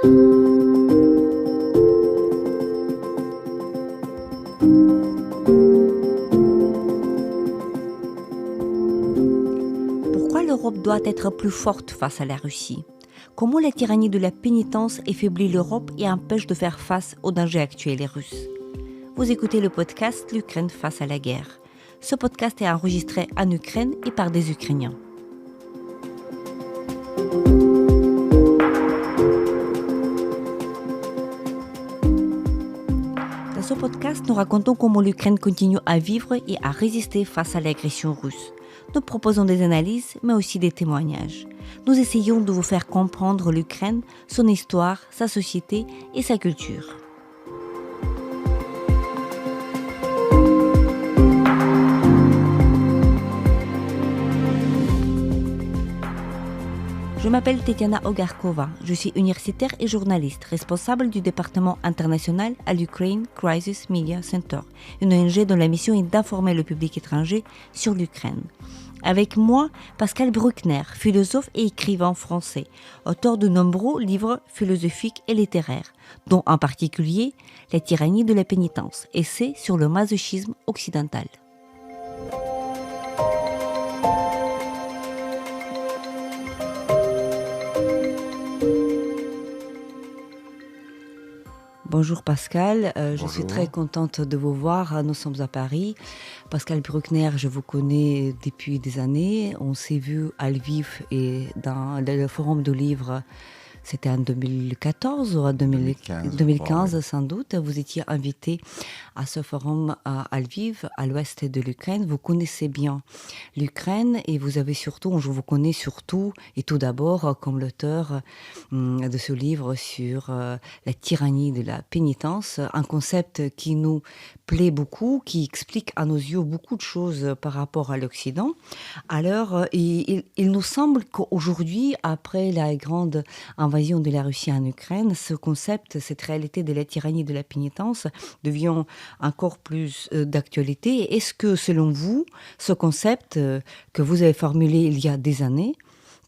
Pourquoi l'Europe doit être plus forte face à la Russie? Comment la tyrannie de la pénitence affaiblit l'Europe et empêche de faire face aux dangers actuels et russes? Vous écoutez le podcast L'Ukraine face à la guerre. Ce podcast est enregistré en Ukraine et par des Ukrainiens. Dans ce podcast, nous racontons comment l'Ukraine continue à vivre et à résister face à l'agression russe. Nous proposons des analyses, mais aussi des témoignages. Nous essayons de vous faire comprendre l'Ukraine, son histoire, sa société et sa culture. Je m'appelle Tetiana Ogarkova, je suis universitaire et journaliste, responsable du département international à l'Ukraine Crisis Media Center, une ONG dont la mission est d'informer le public étranger sur l'Ukraine. Avec moi, Pascal Bruckner, philosophe et écrivain français, auteur de nombreux livres philosophiques et littéraires, dont en particulier La tyrannie de la pénitence, essai sur le masochisme occidental. Bonjour Pascal, je suis très contente de vous voir, nous sommes à Paris. Pascal Bruckner, je vous connais depuis des années, on s'est vu à Lviv et dans le forum de livres, c'était en 2014 ou en 2015 sans doute. Vous étiez invité à ce forum à Lviv, à l'ouest de l'Ukraine. Vous connaissez bien l'Ukraine et vous avez surtout, je vous connais surtout et tout d'abord comme l'auteur de ce livre sur la tyrannie de la pénitence, un concept qui nous plaît beaucoup, qui explique à nos yeux beaucoup de choses par rapport à l'Occident. Alors, il nous semble qu'aujourd'hui, après la grande invasion de la Russie en Ukraine, ce concept, cette réalité de la tyrannie de la pénitence devient encore plus d'actualité. Est-ce que, selon vous, ce concept que vous avez formulé il y a des années,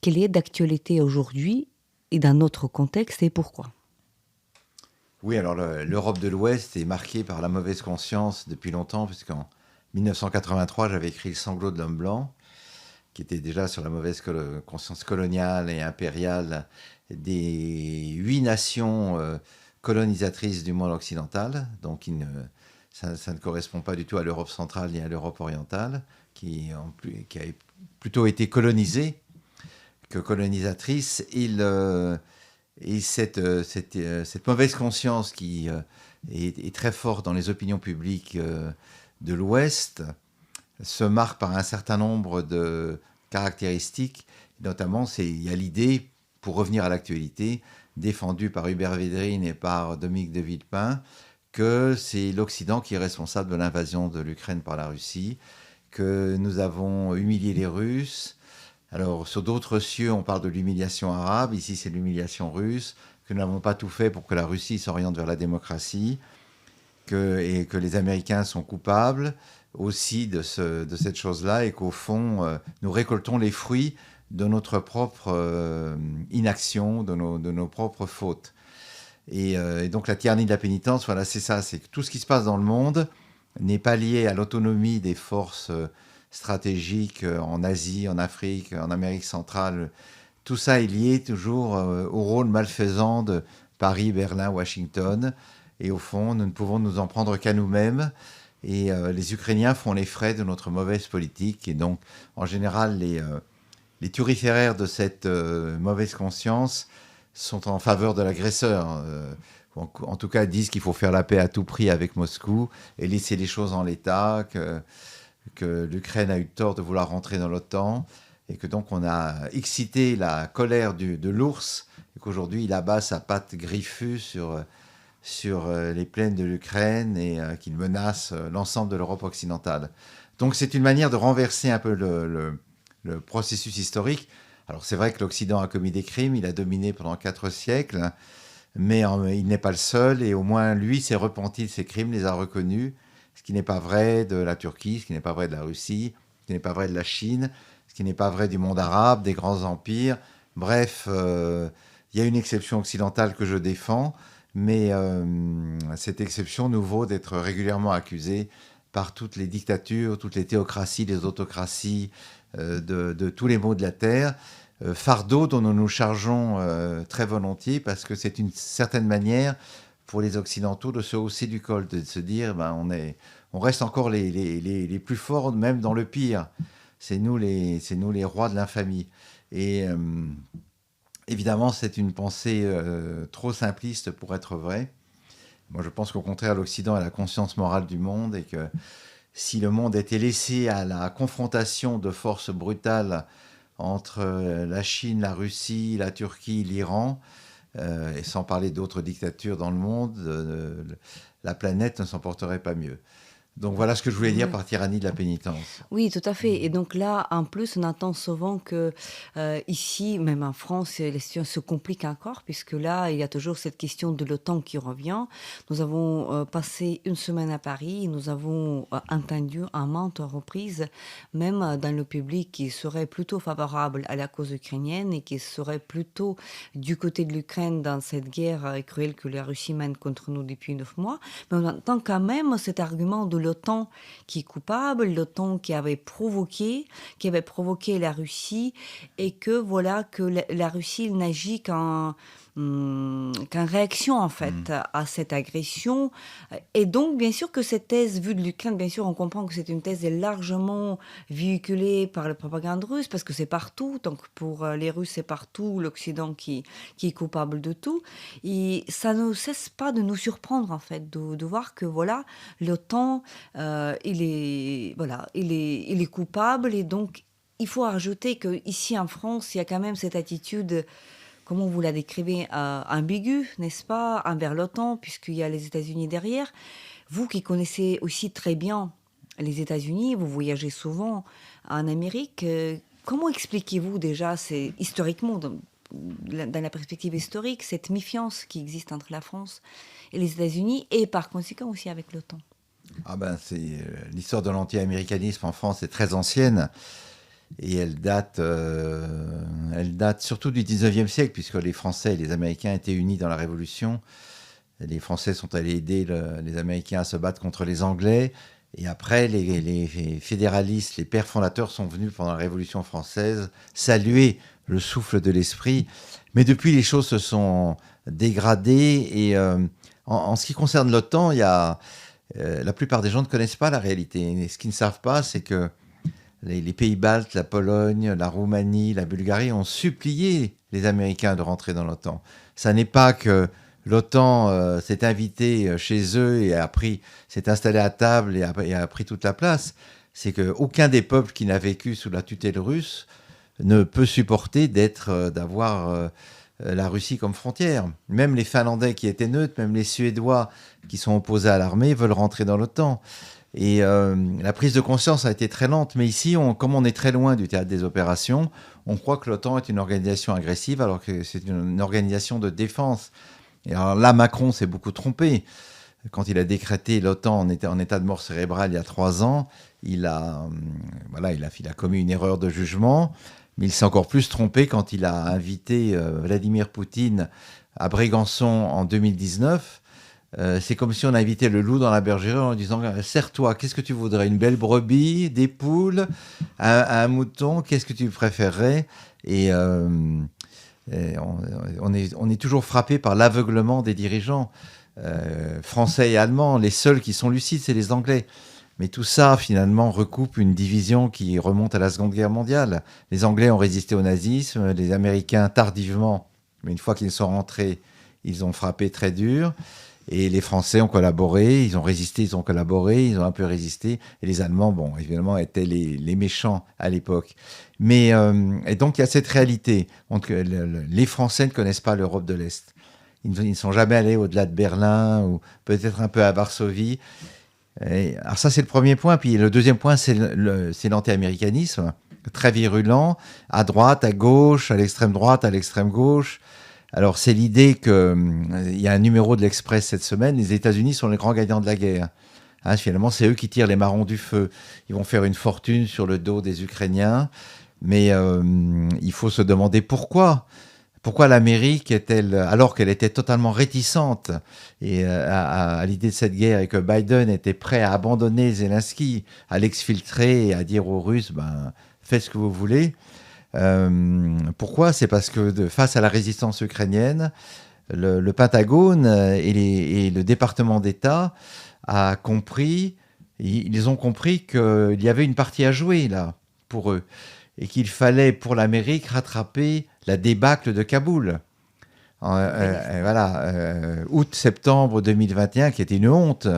quel est d'actualité aujourd'hui et dans notre contexte et pourquoi ? Oui, alors l'Europe de l'Ouest est marquée par la mauvaise conscience depuis longtemps, puisqu'en 1983, j'avais écrit Le sanglot de l'homme blanc, qui était déjà sur la mauvaise conscience coloniale et impériale des 8 nations colonisatrices du monde occidental. Donc ça ne correspond pas du tout à l'Europe centrale ni à l'Europe orientale, qui a plutôt été colonisée que colonisatrice. Et cette mauvaise conscience qui est très forte dans les opinions publiques de l'Ouest se marque par un certain nombre de caractéristiques. Notamment, il y a l'idée, pour revenir à l'actualité, défendue par Hubert Védrine et par Dominique de Villepin, que c'est l'Occident qui est responsable de l'invasion de l'Ukraine par la Russie, que nous avons humilié les Russes. Alors, sur d'autres cieux, on parle de l'humiliation arabe. Ici, c'est l'humiliation russe. Que nous n'avons pas tout fait pour que la Russie s'oriente vers la démocratie. Et que les Américains sont coupables aussi de cette chose-là. Et qu'au fond, nous récoltons les fruits de notre propre inaction, de nos propres fautes. Et donc, la tyrannie de la pénitence, voilà, c'est ça. C'est que tout ce qui se passe dans le monde n'est pas lié à l'autonomie des forces stratégiques en Asie, en Afrique, en Amérique centrale. Tout ça est lié toujours au rôle malfaisant de Paris, Berlin, Washington. Et au fond, nous ne pouvons nous en prendre qu'à nous-mêmes. Et les Ukrainiens font les frais de notre mauvaise politique. Et donc, en général, les turiféraires de cette mauvaise conscience sont en faveur de l'agresseur. En tout cas, disent qu'il faut faire la paix à tout prix avec Moscou et laisser les choses en l'état, que l'Ukraine a eu tort de vouloir rentrer dans l'OTAN et que donc on a excité la colère de l'ours et qu'aujourd'hui il abat sa patte griffue sur les plaines de l'Ukraine et qu'il menace l'ensemble de l'Europe occidentale. Donc c'est une manière de renverser un peu le processus historique. Alors c'est vrai que l'Occident a commis des crimes, il a dominé pendant 4 siècles, mais il n'est pas le seul et au moins lui s'est repenti de ses crimes, les a reconnus. Ce qui n'est pas vrai de la Turquie, ce qui n'est pas vrai de la Russie, ce qui n'est pas vrai de la Chine, ce qui n'est pas vrai du monde arabe, des grands empires. Bref, Il y a une exception occidentale que je défends, mais cette exception nous vaut d'être régulièrement accusés par toutes les dictatures, toutes les théocraties, les autocraties de tous les maux de la terre. Fardeau dont nous nous chargeons très volontiers parce que c'est une certaine manière pour les Occidentaux de se hausser du col, de se dire on reste encore les plus forts, même dans le pire. C'est nous les rois de l'infamie. Et évidemment, c'est une pensée trop simpliste pour être vraie. Moi, je pense qu'au contraire, l'Occident a la conscience morale du monde et que si le monde était laissé à la confrontation de forces brutales entre la Chine, la Russie, la Turquie, l'Iran, et sans parler d'autres dictatures dans le monde, la planète ne s'en porterait pas mieux. Donc voilà ce que je voulais dire par tyrannie de la pénitence. Oui, tout à fait. Et donc là, en plus, on attend souvent que ici, même en France, les situations se compliquent encore, puisque là, il y a toujours cette question de l'OTAN qui revient. Nous avons passé une semaine à Paris, nous avons entendu à maintes reprises, même dans le public, qui serait plutôt favorable à la cause ukrainienne et qui serait plutôt du côté de l'Ukraine dans cette guerre cruelle que la Russie mène contre nous depuis 9 mois. Mais on entend quand même cet argument de l'OTAN qui est coupable, l'OTAN qui avait provoqué la Russie, et que voilà que la Russie n'agit qu'en réaction en fait à cette agression. Et donc bien sûr que cette thèse vue de l'Ukraine, bien sûr on comprend que c'est une thèse largement véhiculée par la propagande russe, parce que c'est partout, donc pour les Russes c'est partout l'Occident qui est coupable de tout, et ça ne cesse pas de nous surprendre en fait de voir que voilà l'OTAN il est coupable, et donc il faut ajouter qu'ici en France il y a quand même cette attitude, comment vous la décrivez, ambiguë, n'est-ce pas, envers l'OTAN, puisqu'il y a les États-Unis derrière. Vous qui connaissez aussi très bien les États-Unis, vous voyagez souvent en Amérique, comment expliquez-vous déjà, historiquement, dans la perspective historique, cette méfiance qui existe entre la France et les États-Unis, et par conséquent aussi avec l'OTAN? L'histoire de l'anti-américanisme en France est très ancienne. Et elle date surtout du 19e siècle, puisque les Français et les Américains étaient unis dans la Révolution. Les Français sont allés aider les Américains à se battre contre les Anglais. Et après, les fédéralistes, les pères fondateurs sont venus pendant la Révolution française saluer le souffle de l'esprit. Mais depuis, les choses se sont dégradées. Et en ce qui concerne l'OTAN, la plupart des gens ne connaissent pas la réalité. Et ce qu'ils ne savent pas, c'est que les pays baltes, la Pologne, la Roumanie, la Bulgarie ont supplié les Américains de rentrer dans l'OTAN. Ça n'est pas que l'OTAN s'est invité chez eux et s'est installé à table et a pris toute la place. C'est qu'aucun des peuples qui n'a vécu sous la tutelle russe ne peut supporter d'avoir la Russie comme frontière. Même les Finlandais qui étaient neutres, même les Suédois qui sont opposés à l'armée veulent rentrer dans l'OTAN. Et la prise de conscience a été très lente. Mais ici, comme on est très loin du théâtre des opérations, on croit que l'OTAN est une organisation agressive alors que c'est une organisation de défense. Et alors là, Macron s'est beaucoup trompé. Quand il a décrété l'OTAN en état de mort cérébrale il y a 3 ans, il a commis une erreur de jugement. Mais il s'est encore plus trompé quand il a invité Vladimir Poutine à Brégançon en 2019. C'est comme si on invitait le loup dans la bergerie en disant « Serre-toi, qu'est-ce que tu voudrais? Une belle brebis, des poules, un mouton, qu'est-ce que tu préférerais ?» Et on est toujours frappé par l'aveuglement des dirigeants français et allemands. Les seuls qui sont lucides, c'est les Anglais. Mais tout ça, finalement, recoupe une division qui remonte à la Seconde Guerre mondiale. Les Anglais ont résisté au nazisme, les Américains tardivement, mais une fois qu'ils sont rentrés, ils ont frappé très dur. Et les Français ont collaboré, ils ont résisté, ils ont collaboré, ils ont un peu résisté. Et les Allemands, bon, évidemment, étaient les méchants à l'époque. Mais, et donc, il y a cette réalité. Les Français ne connaissent pas l'Europe de l'Est. Ils ne sont jamais allés au-delà de Berlin ou peut-être un peu à Varsovie. Alors ça, c'est le premier point. Puis le deuxième point, c'est l'anti-américanisme, très virulent, à droite, à gauche, à l'extrême droite, à l'extrême gauche. Alors, c'est l'idée qu'il y a un numéro de l'Express cette semaine, les États-Unis sont les grands gagnants de la guerre. Finalement, c'est eux qui tirent les marrons du feu. Ils vont faire une fortune sur le dos des Ukrainiens, mais il faut se demander pourquoi. Pourquoi l'Amérique est-elle, alors qu'elle était totalement réticente à l'idée de cette guerre et que Biden était prêt à abandonner Zelensky, à l'exfiltrer et à dire aux Russes, faites ce que vous voulez. Pourquoi ? C'est parce que face à la résistance ukrainienne, le Pentagone et le département d'État ils ont compris qu'il y avait une partie à jouer là pour eux et qu'il fallait pour l'Amérique rattraper la débâcle de Kaboul. Août-septembre 2021, qui était une honte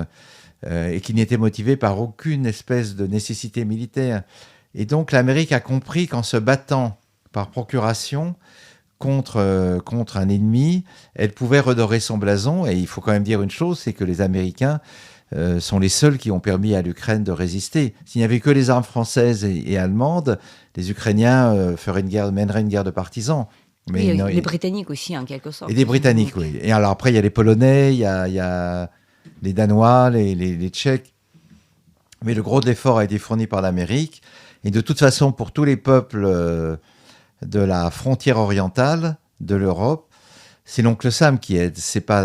et qui n'était motivé par aucune espèce de nécessité militaire. Et donc l'Amérique a compris qu'en se battant par procuration contre un ennemi, elle pouvait redorer son blason. Et il faut quand même dire une chose, c'est que les Américains sont les seuls qui ont permis à l'Ukraine de résister. S'il n'y avait que les armes françaises et allemandes, les Ukrainiens mèneraient une guerre de partisans. Mais les Britanniques aussi, en quelque sorte. Et les Britanniques, oui. Et alors après, il y a les Polonais, il y a les Danois, les Tchèques. Mais le gros de l'effort a été fourni par l'Amérique. Et de toute façon, pour tous les peuples de la frontière orientale de l'Europe, c'est l'oncle Sam qui aide. C'est pas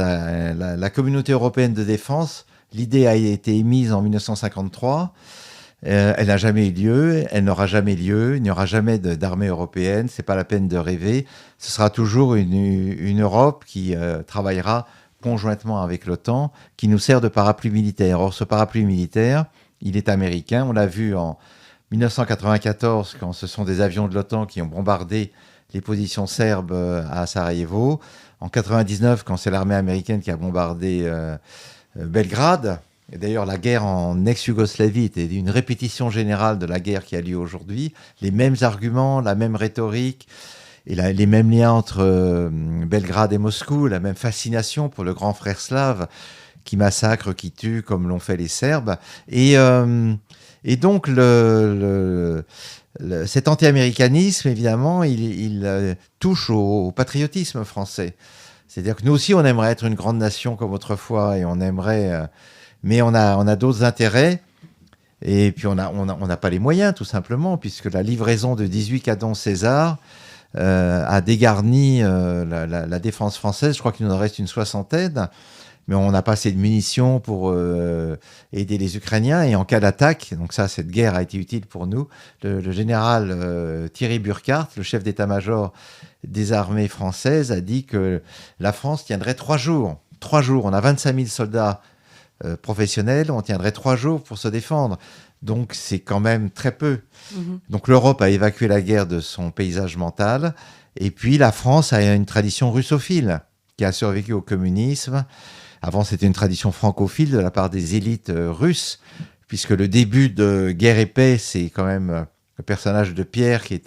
la communauté européenne de défense. L'idée a été émise en 1953. Elle n'a jamais eu lieu. Elle n'aura jamais lieu. Il n'y aura jamais d'armée européenne. C'est pas la peine de rêver. Ce sera toujours une Europe qui travaillera conjointement avec l'OTAN, qui nous sert de parapluie militaire. Or, ce parapluie militaire, il est américain. On l'a vu en 1994, quand ce sont des avions de l'OTAN qui ont bombardé les positions serbes à Sarajevo. En 1999, quand c'est l'armée américaine qui a bombardé Belgrade. Et d'ailleurs, la guerre en ex-Yougoslavie était une répétition générale de la guerre qui a lieu aujourd'hui. Les mêmes arguments, la même rhétorique, et les mêmes liens entre Belgrade et Moscou, la même fascination pour le grand frère slave qui massacre, qui tue, comme l'ont fait les Serbes. Et donc, cet anti-américanisme, évidemment, il touche au patriotisme français. C'est-à-dire que nous aussi, on aimerait être une grande nation comme autrefois, et on aimerait... mais on a d'autres intérêts, et puis on n'a pas les moyens, tout simplement, puisque la livraison de 18 canons César a dégarni la défense française. Je crois qu'il nous en reste une soixantaine, mais on n'a pas assez de munitions pour aider les Ukrainiens. Et en cas d'attaque, donc ça, cette guerre a été utile pour nous, le général Thierry Burkhardt, le chef d'état-major des armées françaises, a dit que la France tiendrait 3 jours. 3 jours, on a 25 000 soldats professionnels, on tiendrait 3 jours pour se défendre. Donc c'est quand même très peu. Donc l'Europe a évacué la guerre de son paysage mental. Et puis la France a une tradition russophile qui a survécu au communisme. Avant, c'était une tradition francophile de la part des élites russes, puisque le début de Guerre et Paix, c'est quand même le personnage de Pierre qui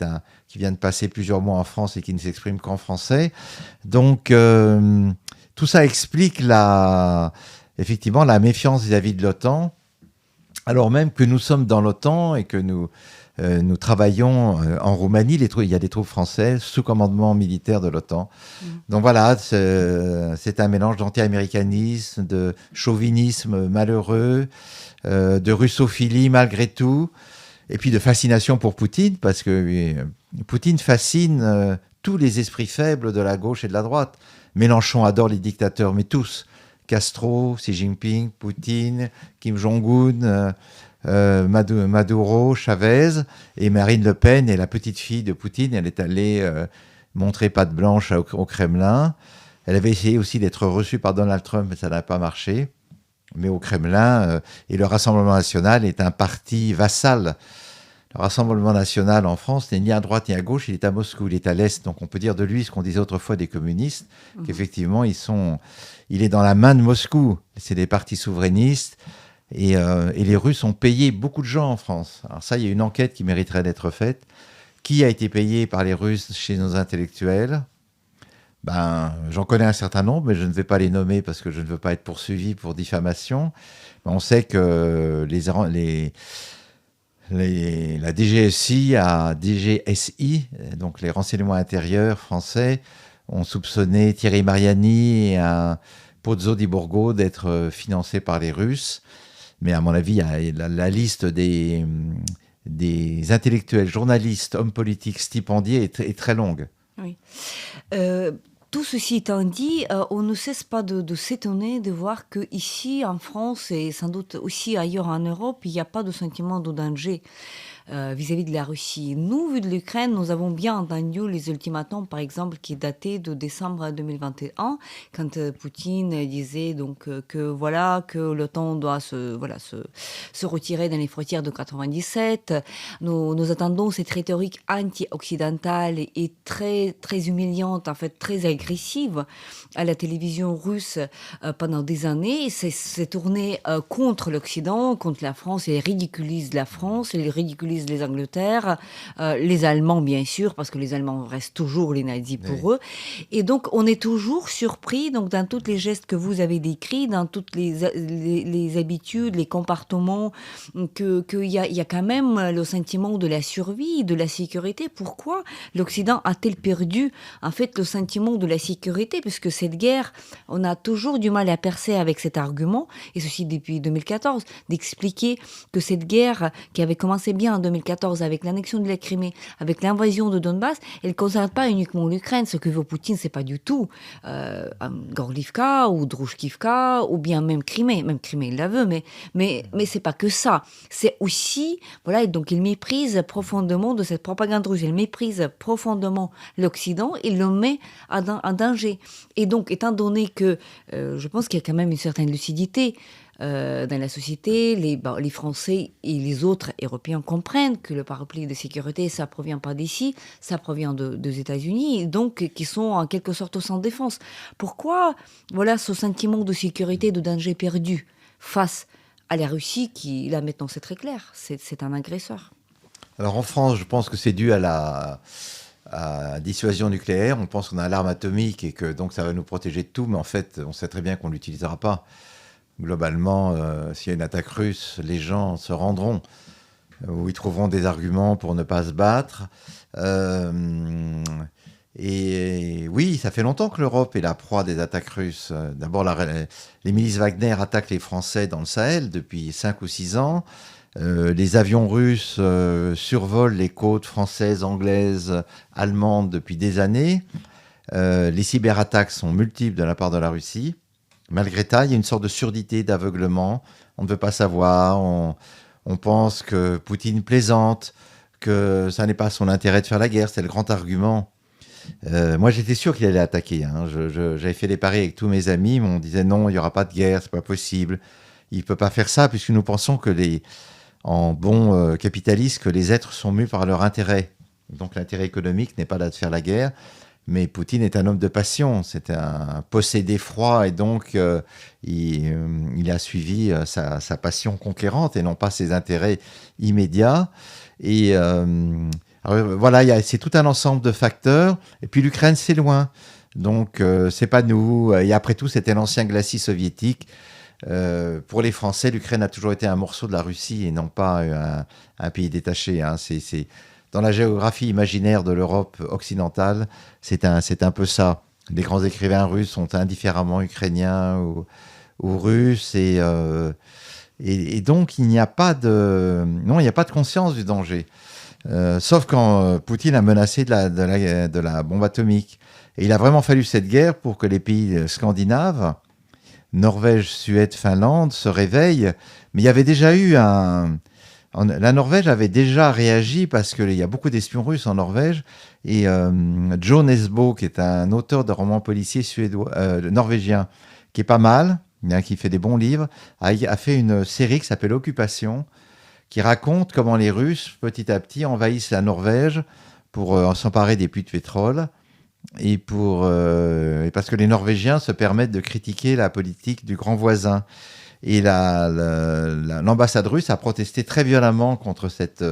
vient de passer plusieurs mois en France et qui ne s'exprime qu'en français. Donc tout ça explique effectivement la méfiance vis-à-vis de l'OTAN, alors même que nous sommes dans l'OTAN et que nous travaillons en Roumanie. Il y a des troupes françaises sous commandement militaire de l'OTAN. Donc voilà, c'est un mélange d'anti-américanisme, de chauvinisme malheureux, de russophilie malgré tout, et puis de fascination pour Poutine, parce que Poutine fascine tous les esprits faibles de la gauche et de la droite. Mélenchon adore les dictateurs, mais tous. Castro, Xi Jinping, Poutine, Kim Jong-un, Maduro, Chavez, et Marine Le Pen est la petite fille de Poutine. Elle est allée montrer patte blanche au Kremlin. Elle avait essayé aussi d'être reçue par Donald Trump, mais ça n'a pas marché. Mais au Kremlin, et le Rassemblement national est un parti vassal. Le Rassemblement national en France n'est ni à droite ni à gauche, il est à Moscou, il est à l'Est. Donc on peut dire de lui ce qu'on disait autrefois des communistes, qu'effectivement il est dans la main de Moscou. C'est des partis souverainistes. Et les Russes ont payé beaucoup de gens en France. Alors ça, il y a une enquête qui mériterait d'être faite. Qui a été payé par les Russes chez nos intellectuels ? J'en connais un certain nombre, mais je ne vais pas les nommer parce que je ne veux pas être poursuivi pour diffamation. On sait que la DGSI, donc les renseignements intérieurs français, ont soupçonné Thierry Mariani et un Pozzo di Borgo d'être financés par les Russes. Mais à mon avis, la liste des intellectuels, journalistes, hommes politiques stipendiés est très longue. Oui. Tout ceci étant dit, on ne cesse pas de s'étonner de voir qu'ici, en France et sans doute aussi ailleurs en Europe, il n'y a pas de sentiment de danger vis-à-vis de la Russie. Nous, vu de l'Ukraine, nous avons bien entendu les ultimatums, par exemple, qui dataient de décembre 2021, quand Poutine disait donc que voilà que l'OTAN doit se retirer dans les frontières de 97. Nous attendons cette rhétorique anti-occidentale et très très humiliante, en fait très agressive à la télévision russe pendant des années. C'est tourné contre l'Occident, contre la France. Il ridiculise la France, il ridiculise les Angleterres, les Allemands bien sûr, parce que les Allemands restent toujours les nazis pour eux. Et donc on est toujours surpris donc dans tous les gestes que vous avez décrits, dans toutes les habitudes, les comportements, qu'il y a quand même le sentiment de la survie, de la sécurité. Pourquoi l'Occident a-t-il perdu en fait le sentiment de la sécurité, puisque cette guerre, on a toujours du mal à percer avec cet argument, et ceci depuis 2014, d'expliquer que cette guerre qui avait commencé bien en 2014 avec l'annexion de la Crimée, avec l'invasion de Donbass, elle ne concerne pas uniquement l'Ukraine. Ce que veut Poutine, c'est pas du tout Gorlivka ou Druzhkivka ou bien même Crimée. Même Crimée, il la veut, mais c'est pas que ça. C'est aussi, voilà, et donc il méprise profondément de cette propagande russe. Il méprise profondément l'Occident, il le met en danger. Et donc, étant donné que je pense qu'il y a quand même une certaine lucidité dans la société, les Français et les autres Européens comprennent que le parapluie de sécurité, ça provient pas d'ici, ça provient des États-Unis, donc qui sont en quelque sorte sans défense. Pourquoi, voilà, ce sentiment de sécurité, de danger perdu face à la Russie, qui, là maintenant c'est très clair, c'est un agresseur. Alors en France, je pense que c'est dû à la dissuasion nucléaire. On pense qu'on a l'arme atomique et que donc ça va nous protéger de tout, mais en fait, on sait très bien qu'on ne l'utilisera pas. Globalement, s'il y a une attaque russe, les gens se rendront où ils trouveront des arguments pour ne pas se battre. Et oui, ça fait longtemps que l'Europe est la proie des attaques russes. D'abord, les milices Wagner attaquent les Français dans le Sahel depuis 5 ou 6 ans. Les avions russes survolent les côtes françaises, anglaises, allemandes depuis des années. Les cyberattaques sont multiples de la part de la Russie. Malgré ça, il y a une sorte de surdité, d'aveuglement. On ne veut pas savoir. On pense que Poutine plaisante, que ça n'est pas son intérêt de faire la guerre. C'est le grand argument. Moi, j'étais sûr qu'il allait attaquer. Hein. J'avais fait des paris avec tous mes amis, mais on disait non, il n'y aura pas de guerre, c'est pas possible. Il ne peut pas faire ça, puisque nous pensons que en bons capitalistes, que les êtres sont mus par leur intérêt. Donc l'intérêt économique n'est pas là de faire la guerre. Mais Poutine est un homme de passion, c'est un possédé froid, et donc il a suivi sa passion conquérante et non pas ses intérêts immédiats. Et alors, voilà, c'est tout un ensemble de facteurs. Et puis l'Ukraine, c'est loin, donc c'est pas nous. Et après tout, c'était l'ancien glacis soviétique. Pour les Français, l'Ukraine a toujours été un morceau de la Russie et non pas un pays détaché. Hein. Dans la géographie imaginaire de l'Europe occidentale, c'est un peu ça. Les grands écrivains russes sont indifféremment ukrainiens ou russes, et donc il n'y a pas de conscience du danger. Sauf quand Poutine a menacé de la bombe atomique. Et il a vraiment fallu cette guerre pour que les pays scandinaves, Norvège, Suède, Finlande, se réveillent. Mais il y avait déjà eu la Norvège avait déjà réagi parce qu'il y a beaucoup d'espions russes en Norvège. Et Joe Nesbo, qui est un auteur de romans policiers norvégien, qui est pas mal, qui fait des bons livres, a fait une série qui s'appelle Occupation, qui raconte comment les Russes, petit à petit, envahissent la Norvège pour s'emparer des puits de pétrole. Et parce que les Norvégiens se permettent de critiquer la politique du grand voisin. Et l'ambassade russe a protesté très violemment contre cette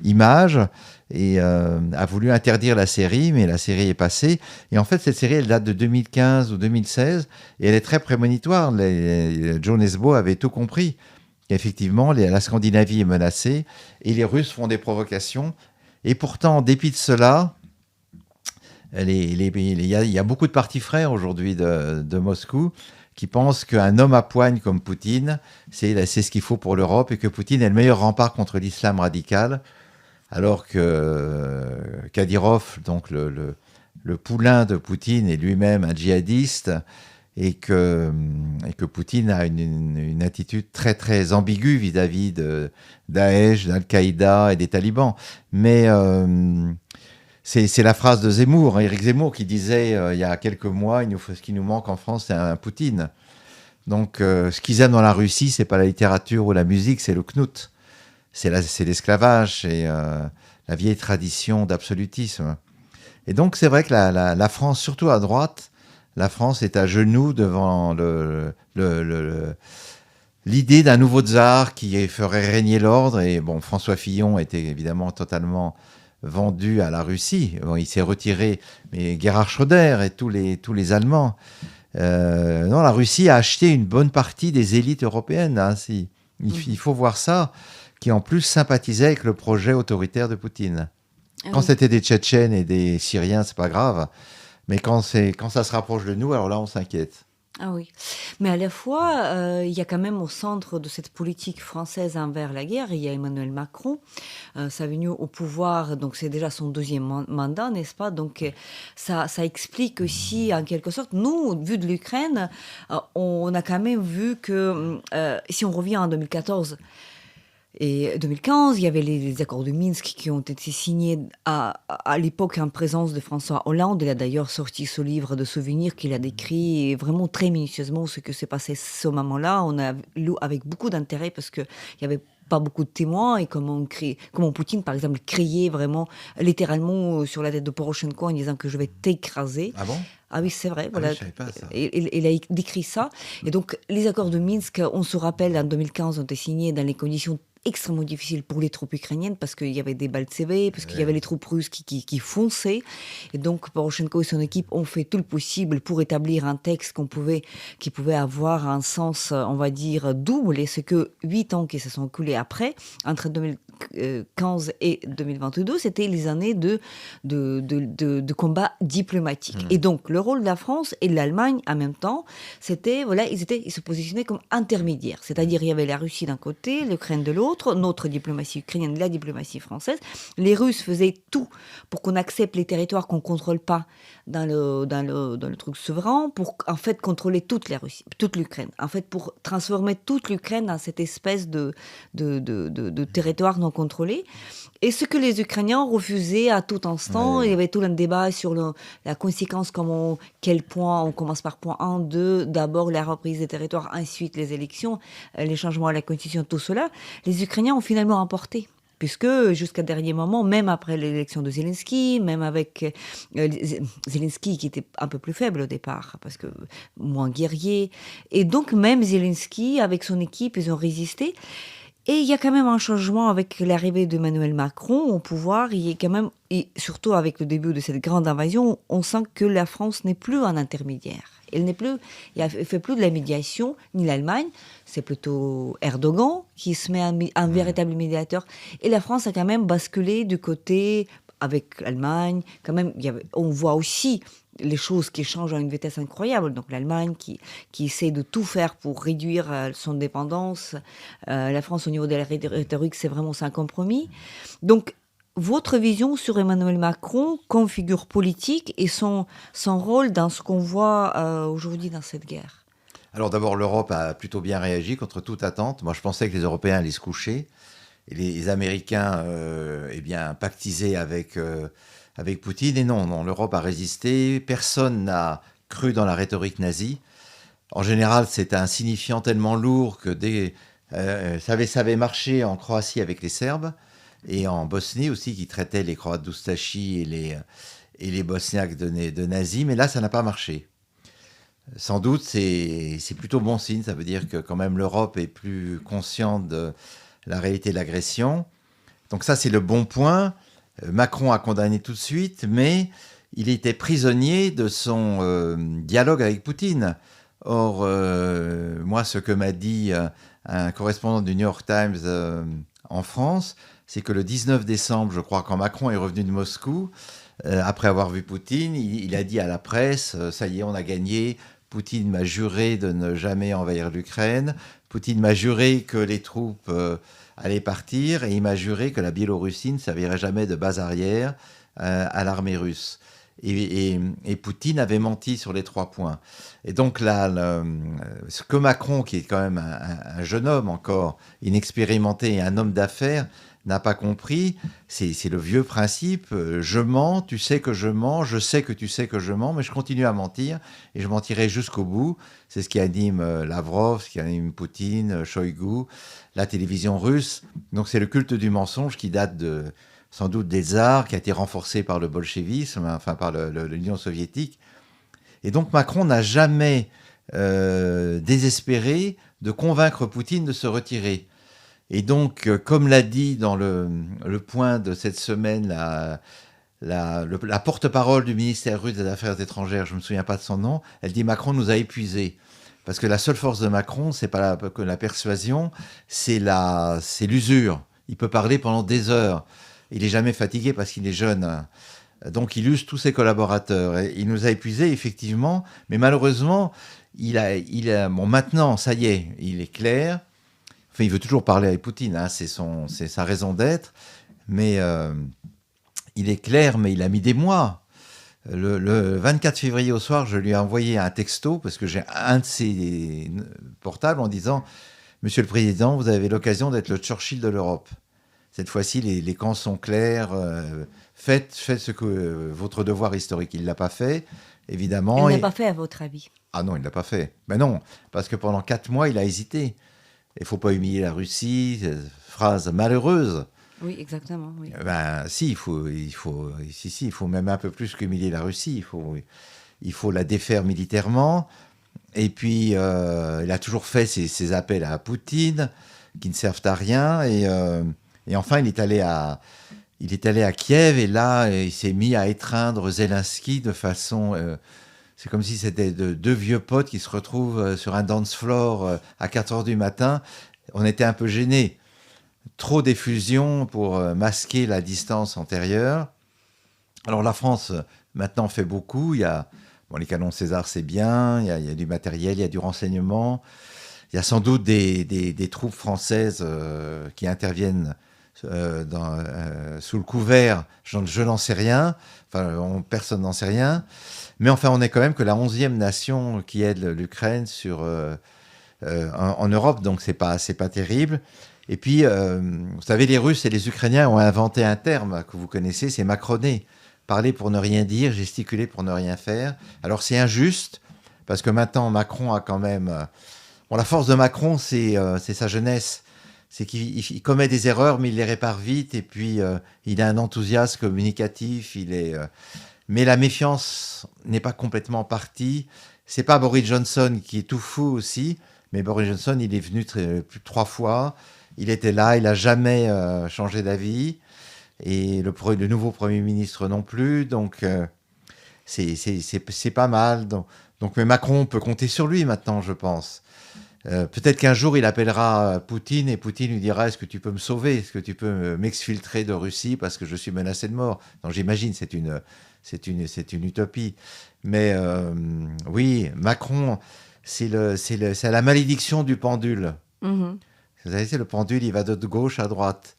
image et a voulu interdire la série, mais la série est passée. Et en fait, cette série, elle date de 2015 ou 2016, et elle est très prémonitoire. Joe Nesbo avait tout compris. Effectivement, la Scandinavie est menacée, et les Russes font des provocations. Et pourtant, en dépit de cela, il y a beaucoup de partis frères aujourd'hui de Moscou qui pensent qu'un homme à poigne comme Poutine, c'est ce qu'il faut pour l'Europe, et que Poutine est le meilleur rempart contre l'islam radical, alors que Kadyrov, donc le poulain de Poutine est lui-même un djihadiste et que Poutine a une attitude très très ambiguë vis-à-vis de Daesh, d'Al-Qaïda et des talibans. Mais c'est la phrase de Zemmour, Éric Zemmour, qui disait il y a quelques mois, ce qui nous manque en France, c'est un Poutine. Donc ce qu'ils aiment dans la Russie, c'est pas la littérature ou la musique, c'est le knout. C'est l'esclavage, c'est la vieille tradition d'absolutisme. Et donc c'est vrai que la France, surtout à droite, la France est à genoux devant l'idée d'un nouveau tsar qui ferait régner l'ordre. Et bon, François Fillon était évidemment totalement vendu à la Russie. Bon, il s'est retiré, mais Gerhard Schröder et tous les Allemands. Non, la Russie a acheté une bonne partie des élites européennes. Hein, il faut voir ça, qui en plus sympathisait avec le projet autoritaire de Poutine. Quand c'était des Tchétchènes et des Syriens, c'est pas grave. Mais quand ça se rapproche de nous, alors là, on s'inquiète. Ah oui. Mais à la fois, il y a quand même au centre de cette politique française envers la guerre, il y a Emmanuel Macron. Ça venu au pouvoir, donc c'est déjà son deuxième mandat, n'est-ce pas? Donc ça explique aussi, en quelque sorte, nous, vu de l'Ukraine, on a quand même vu que, si on revient en 2014, et 2015, il y avait les accords de Minsk qui ont été signés à l'époque en présence de François Hollande. Il a d'ailleurs sorti ce livre de souvenirs qu'il a décrit vraiment très minutieusement ce que s'est passé ce moment-là. On a lu avec beaucoup d'intérêt parce qu'il y avait pas beaucoup de témoins et comment Poutine, par exemple, criait vraiment littéralement sur la tête de Poroshenko en disant que je vais t'écraser. Ah bon? Ah oui, c'est vrai. Voilà. Oui, je savais pas ça. Il a décrit ça. Et donc, les accords de Minsk, on se rappelle, en 2015, ont été signés dans les conditions extrêmement difficile pour les troupes ukrainiennes parce qu'il y avait des balles de CV, parce qu'il y avait les troupes russes qui fonçaient. Et donc, Poroshenko et son équipe ont fait tout le possible pour établir un texte qui pouvait avoir un sens, on va dire, double. Et ce que 8 ans qui se sont écoulés après, entre 2015 et 2022, c'était les années de combat diplomatique. Et donc, le rôle de la France et de l'Allemagne, en même temps, c'était, voilà, ils se positionnaient comme intermédiaires. C'est-à-dire, il y avait la Russie d'un côté, l'Ukraine de l'autre, notre diplomatie ukrainienne, la diplomatie française. Les Russes faisaient tout pour qu'on accepte les territoires qu'on ne contrôle pas dans le truc souverain, pour en fait contrôler toute la Russie, toute l'Ukraine. En fait, pour transformer toute l'Ukraine dans cette espèce de territoire non contrôlé. Et ce que les Ukrainiens refusaient à tout instant, il y avait tout un débat sur la conséquence, quel point, on commence par point 1, 2, d'abord la reprise des territoires, ensuite les élections, les changements à la constitution, tout cela. Les Ukrainiens ont finalement emporté. Puisque jusqu'à dernier moment, même après l'élection de Zelensky, même avec Zelensky qui était un peu plus faible au départ, parce que moins guerrier, et donc même Zelensky, avec son équipe, ils ont résisté. Et il y a quand même un changement avec l'arrivée d'Emmanuel Macron au pouvoir. Il y a quand même, et surtout avec le début de cette grande invasion, on sent que la France n'est plus un intermédiaire. Elle ne fait plus de la médiation, ni l'Allemagne. C'est plutôt Erdogan qui se met un véritable médiateur. Et la France a quand même basculé du côté, avec l'Allemagne, quand même, on voit aussi les choses qui changent à une vitesse incroyable. Donc l'Allemagne qui essaie de tout faire pour réduire son dépendance. La France, au niveau de la rhétorique, c'est vraiment un compromis. Donc, votre vision sur Emmanuel Macron comme figure politique et son rôle dans ce qu'on voit aujourd'hui dans cette guerre? Alors d'abord, l'Europe a plutôt bien réagi contre toute attente. Moi, je pensais que les Européens allaient se coucher. Et les Américains, pactisaient avec Poutine. Et non, l'Europe a résisté. Personne n'a cru dans la rhétorique nazie. En général, c'est un signifiant tellement lourd que ça avait marché en Croatie avec les Serbes et en Bosnie aussi, qui traitaient les Croates d'Oustachi et les Bosniaques de nazis. Mais là, ça n'a pas marché. Sans doute, c'est plutôt bon signe. Ça veut dire que quand même l'Europe est plus consciente de la réalité de l'agression. Donc ça, c'est le bon point. Macron a condamné tout de suite, mais il était prisonnier de son dialogue avec Poutine. Or, moi, ce que m'a dit un correspondant du New York Times en France, c'est que le 19 décembre, je crois, quand Macron est revenu de Moscou, après avoir vu Poutine, il a dit à la presse, ça y est, on a gagné, Poutine m'a juré de ne jamais envahir l'Ukraine, Poutine m'a juré que les troupes allaient partir, et il m'a juré que la Biélorussie ne servirait jamais de base arrière à l'armée russe. et Poutine avait menti sur les 3 points. Et donc là, ce que Macron, qui est quand même un jeune homme encore, inexpérimenté et un homme d'affaires, n'a pas compris, c'est le vieux principe, je mens, tu sais que je mens, je sais que tu sais que je mens, mais je continue à mentir, et je mentirai jusqu'au bout. C'est ce qui anime Lavrov, ce qui anime Poutine, Shoigu, la télévision russe. Donc c'est le culte du mensonge qui date sans doute des tsars, qui a été renforcé par le bolchevisme, enfin par l'Union soviétique. Et donc Macron n'a jamais désespéré de convaincre Poutine de se retirer. Et donc, comme l'a dit dans le point de cette semaine la porte-parole du ministère russe des Affaires étrangères, je ne me souviens pas de son nom, elle dit Macron nous a épuisés. Parce que la seule force de Macron, c'est pas la persuasion, c'est l'usure. Il peut parler pendant des heures. Il n'est jamais fatigué parce qu'il est jeune. Donc il use tous ses collaborateurs. Et il nous a épuisés, effectivement, mais malheureusement, bon, maintenant, ça y est, il est clair. Enfin, il veut toujours parler avec Poutine, hein, c'est sa raison d'être. Mais il est clair, mais il a mis des mois. Le 24 février au soir, je lui ai envoyé un texto, parce que j'ai un de ses portables, en disant « Monsieur le Président, vous avez l'occasion d'être le Churchill de l'Europe. Cette fois-ci, les camps sont clairs. Faites ce que votre devoir historique. » Il ne l'a pas fait, évidemment. Il ne l'a pas fait, à votre avis? Ah non, il ne l'a pas fait. Ben non, parce que pendant 4 mois, il a hésité. Il ne faut pas humilier la Russie, phrase malheureuse. Oui, exactement. Oui. Ben si, il faut même un peu plus qu'humilier la Russie. Il faut la défaire militairement. Et puis, il a toujours fait ses appels à Poutine, qui ne servent à rien. Et enfin, il est allé à Kiev, et là, il s'est mis à étreindre Zelensky de façon... c'est comme si c'était deux vieux potes qui se retrouvent sur un dance floor à 4 heures du matin. On était un peu gênés. Trop d'effusion pour masquer la distance antérieure. Alors la France, maintenant, fait beaucoup. Il y a les canons César, c'est bien. Il y a du matériel, il y a du renseignement. Il y a sans doute des troupes françaises qui interviennent sous le couvert. Je n'en sais rien. Enfin, personne n'en sait rien. Mais enfin, on est quand même que la 11e nation qui aide l'Ukraine en Europe, donc c'est pas terrible. Et puis, vous savez, les Russes et les Ukrainiens ont inventé un terme que vous connaissez, c'est macroner. Parler pour ne rien dire, gesticuler pour ne rien faire. Alors c'est injuste, parce que maintenant, Macron a quand même... Bon, la force de Macron, c'est sa jeunesse. C'est qu'il commet des erreurs, mais il les répare vite. Et puis, il a un enthousiasme communicatif. Mais la méfiance n'est pas complètement partie. C'est pas Boris Johnson qui est tout fou aussi, mais Boris Johnson, il est venu 3 fois. Il était là, il n'a jamais changé d'avis. Et le nouveau Premier ministre non plus. Donc, c'est pas mal. Donc, mais Macron peut compter sur lui maintenant, je pense. Peut-être qu'un jour, il appellera Poutine et Poutine lui dira « Est-ce que tu peux me sauver? Est-ce que tu peux m'exfiltrer de Russie parce que je suis menacé de mort ?» Donc, j'imagine, c'est une utopie. Mais oui, Macron, c'est la malédiction du pendule. Mm-hmm. Vous savez, c'est le pendule, il va de gauche à droite.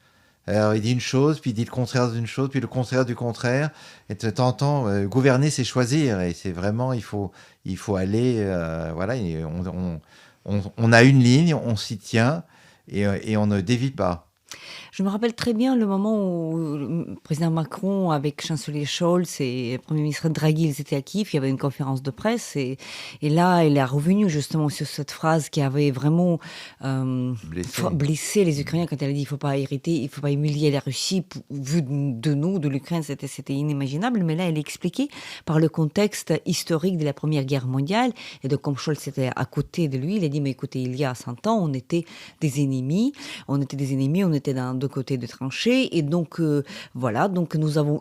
Alors, il dit une chose, puis il dit le contraire d'une chose, puis le contraire du contraire. Et de temps en temps, gouverner, c'est choisir. Et c'est vraiment, il faut aller... voilà, on a une ligne, on s'y tient, et on ne dévie pas. Je me rappelle très bien le moment où le président Macron, avec chancelier Scholz et le Premier ministre Draghi, ils étaient à Kiev, il y avait une conférence de presse, et là, il est revenu justement sur cette phrase qui avait vraiment blessé les Ukrainiens quand elle a dit « il ne faut pas hériter, il ne faut pas humilier la Russie ». Vu de nous, de l'Ukraine, c'était inimaginable, mais là, elle expliquait par le contexte historique de la Première Guerre mondiale, et donc comme Scholz était à côté de lui, il a dit « mais écoutez, il y a 100 ans, on était des ennemis, on était dans deux côtés de tranchées, et donc voilà, donc nous avons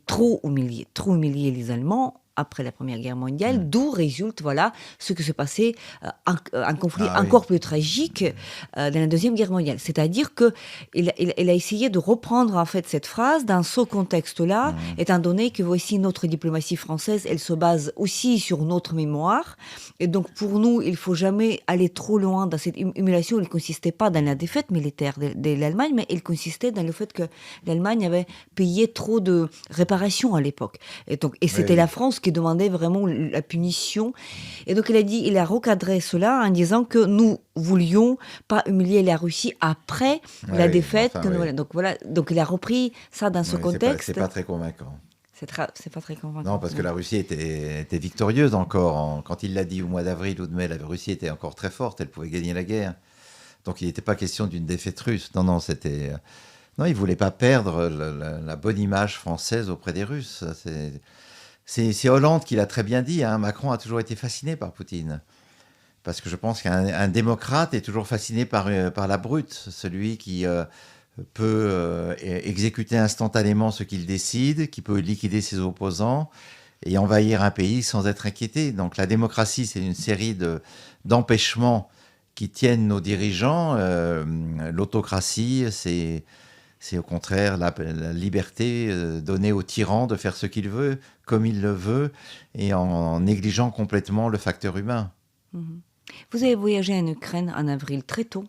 trop humilié les Allemands. après la Première Guerre mondiale, d'où résulte ce que se passait, un conflit encore plus tragique dans la Deuxième Guerre mondiale. C'est-à-dire qu'il a essayé de reprendre en fait cette phrase dans ce contexte-là, étant donné que voici notre diplomatie française, elle se base aussi sur notre mémoire. Et donc pour nous, il ne faut jamais aller trop loin dans cette humiliation. Elle ne consistait pas dans la défaite militaire de l'Allemagne, mais elle consistait dans le fait que l'Allemagne avait payé trop de réparations à l'époque. Et c'était la France qui demandait vraiment la punition. Et donc il a recadré cela en disant que nous voulions pas humilier la Russie après la défaite. Donc il a repris ça dans ce contexte. C'est pas très convaincant. C'est pas très convaincant. Non, parce que la Russie était victorieuse encore. Quand il l'a dit au mois d'avril ou de mai, la Russie était encore très forte, elle pouvait gagner la guerre. Donc il n'était pas question d'une défaite russe. Non, c'était... Non, il ne voulait pas perdre la bonne image française auprès des Russes. C'est Hollande qui l'a très bien dit. Macron a toujours été fasciné par Poutine. Parce que je pense qu'un démocrate est toujours fasciné par la brute, celui qui peut exécuter instantanément ce qu'il décide, qui peut liquider ses opposants et envahir un pays sans être inquiété. Donc la démocratie, c'est une série d'empêchements qui tiennent nos dirigeants. L'autocratie, c'est au contraire la liberté donnée au tyran de faire ce qu'il veut, comme il le veut, et en négligeant complètement le facteur humain. Vous avez voyagé en Ukraine en avril, très tôt,